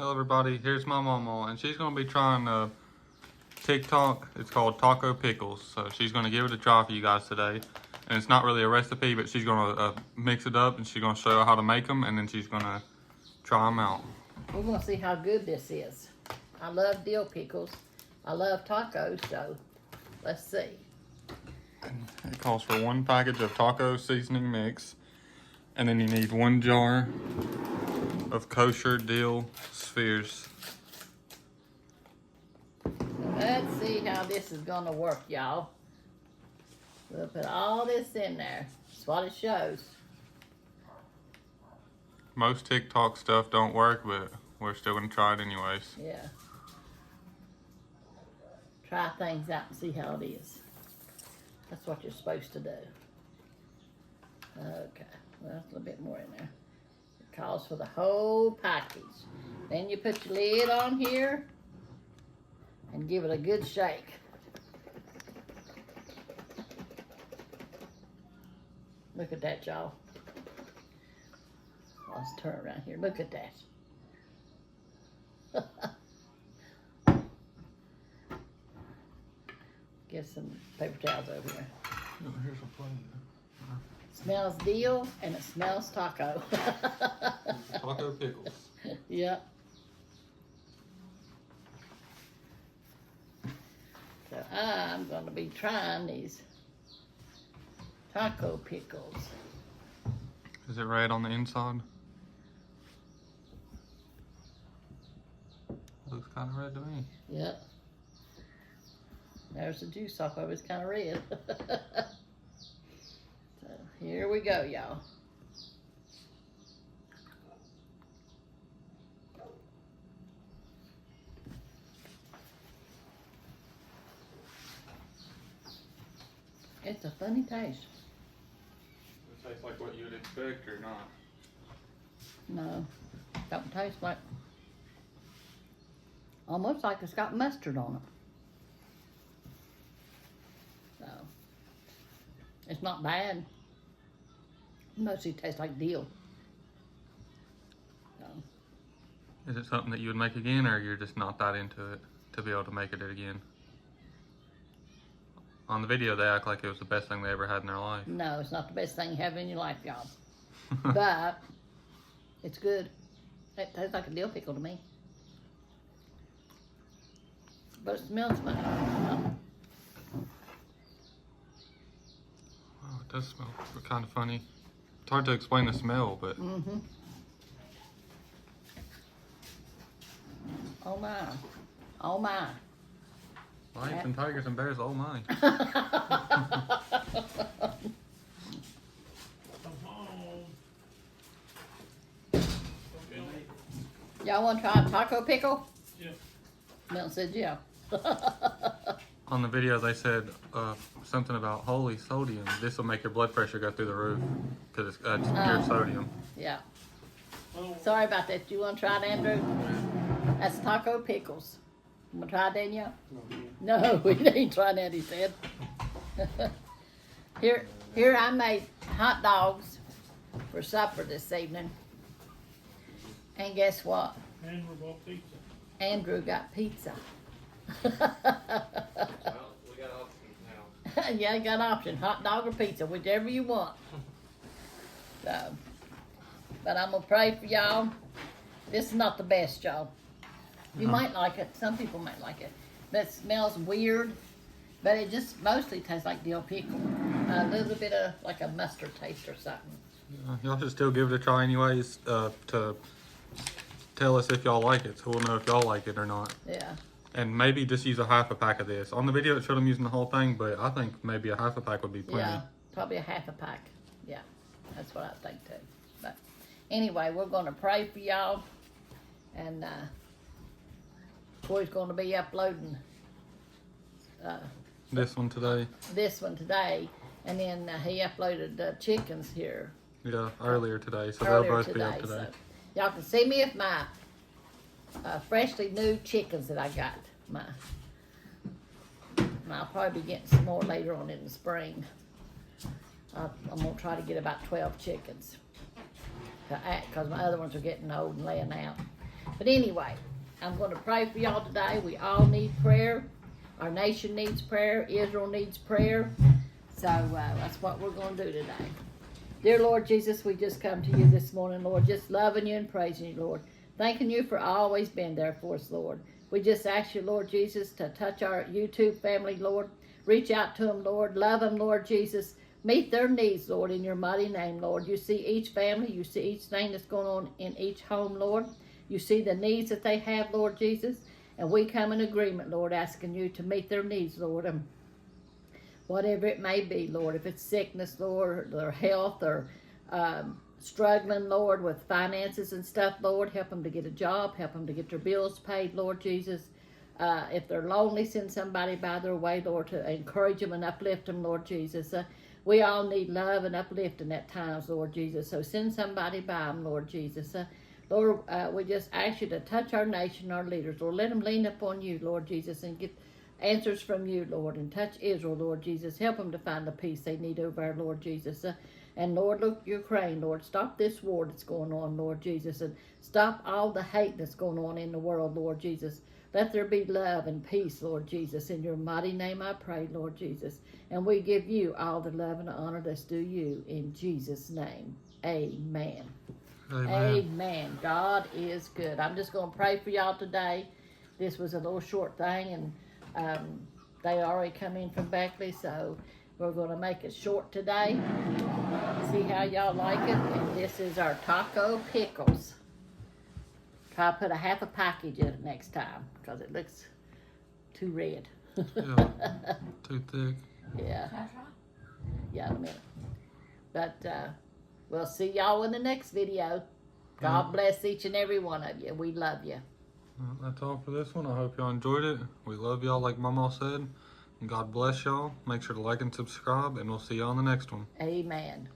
Hello everybody, here's my Mamaw, and she's going to be trying TikTok. It's called Taco Pickles, so she's going to give it a try for you guys today. And it's not really a recipe, but she's going to mix it up, and she's going to show you how to make them, and then she's going to try them out. We're going to see how good this is. I love dill pickles. I love tacos, so let's see. It calls for 1 package of taco seasoning mix, and then you need 1 jar of kosher dill spheres. Let's see how this is going to work, y'all. We'll put all this in there. That's what it shows. Most TikTok stuff don't work, but we're still going to try it anyways. Yeah. Try things out and see how it is. That's what you're supposed to do. Okay. Well, that's a little bit more in there. It calls for the whole package. Then you put your lid on here and give it a good shake. Look at that, y'all. Let's turn around here. Look at that. Get some paper towels over here. Oh, here's a plate. Smells dill and it smells taco. Taco pickles. Yep. So I'm going to be trying these taco pickles. Is it red on the inside? Looks kind of red to me. Yep. There's the juice off of it. It's kind of red. So here we go, y'all. It's a funny taste. It tastes like what you would expect or not? No, don't taste like, almost like it's got mustard on it. So, it's not bad. Mostly tastes like dill. So, Is it something that you would make again, or you're just not that into it to be able to make it again? On the video, they act like it was the best thing they ever had in their life. no, it's not the best thing you have in your life, y'all. But, it's good. It tastes like a dill pickle to me. But it smells funny. Oh, it does smell kind of funny. It's hard to explain the smell, but Mm-hmm. Oh my. Oh my. lions and tigers and bears, oh my. Y'all want to try a taco pickle? Yeah. Milton said yeah. On the video, they said something about holy sodium. This will make your blood pressure go through the roof because it's pure sodium. Yeah. Sorry about that. You want to try it, Andrew? That's taco pickles. You want to try it, Danielle? No, we ain't trying that, he said. Here I made hot dogs for supper this evening. And guess what? Andrew bought pizza. Andrew got pizza. Well, we got options now. Yeah, you got an option. Hot dog or pizza, whichever you want. So, but I'm going to pray for y'all. This is not the best, y'all. You might like it. Some people might like it. But it smells weird. But it just mostly tastes like dill pickle. A little bit of like a mustard taste or something. Y'all should still give it a try anyways to tell us if y'all like it, so we'll know if y'all like it or not. Yeah. And maybe just use a half a pack of this. On the video, it showed them using the whole thing, but I think maybe a half a pack would be plenty. Yeah. Probably a half a pack. Yeah. That's what I think too. But anyway, we're going to pray for y'all. And Corey's going to be uploading This one today. this one today. And then he uploaded chickens here Yeah, earlier today, so they'll earlier both today. be up today. So y'all can see me with my freshly new chickens that I got. And I'll probably be getting some more later on in the spring. I'm going to try to get about 12 chickens. Because my other ones are getting old and laying out. But anyway, I'm going to pray for y'all today. We all need prayer. Our nation needs prayer. Israel needs prayer. So that's what we're going to do today. Dear Lord Jesus, we just come to you this morning, Lord, just loving you and praising you, Lord. Thanking you for always being there for us, Lord. We just ask you, Lord Jesus, to touch our YouTube family, Lord. Reach out to them, Lord. Love them, Lord Jesus. Meet their needs, Lord, in your mighty name, Lord. You see each family. You see each thing that's going on in each home, Lord. You see the needs that they have, Lord Jesus. And we come in agreement, Lord, asking you to meet their needs, Lord. And whatever it may be, Lord. If it's sickness, Lord, or health, or struggling, Lord, with finances and stuff, Lord, help them to get a job. Help them to get their bills paid, Lord Jesus. If they're lonely, send somebody by their way, Lord, to encourage them and uplift them, Lord Jesus. We all need love and uplifting at times, Lord Jesus. So send somebody by them, Lord Jesus. Lord, we just ask you to touch our nation, our leaders. Lord, let them lean upon you, Lord Jesus, and get answers from you, Lord. And touch Israel, Lord Jesus. Help them to find the peace they need over there, Lord Jesus. And Lord, look, Ukraine, Lord. Stop this war that's going on, Lord Jesus. And stop all the hate that's going on in the world, Lord Jesus. Let there be love and peace, Lord Jesus. In your mighty name I pray, Lord Jesus. And we give you all the love and the honor that's due you. In Jesus' name, amen. Amen. Amen. God is good. I'm just going to pray for y'all today. This was a little short thing, and they already come in from Beckley, so we're going to make it short today. See how y'all like it. And this is our taco pickles. Try to put a half a package in it next time, because it looks too red. Yeah, too thick. Yeah. Yeah, in a minute. But we'll see y'all in the next video. God bless each and every one of you. We love you. Well, that's all for this one. I hope y'all enjoyed it. We love y'all like Mamaw said. And God bless y'all. Make sure to like and subscribe, and we'll see y'all on the next one. Amen.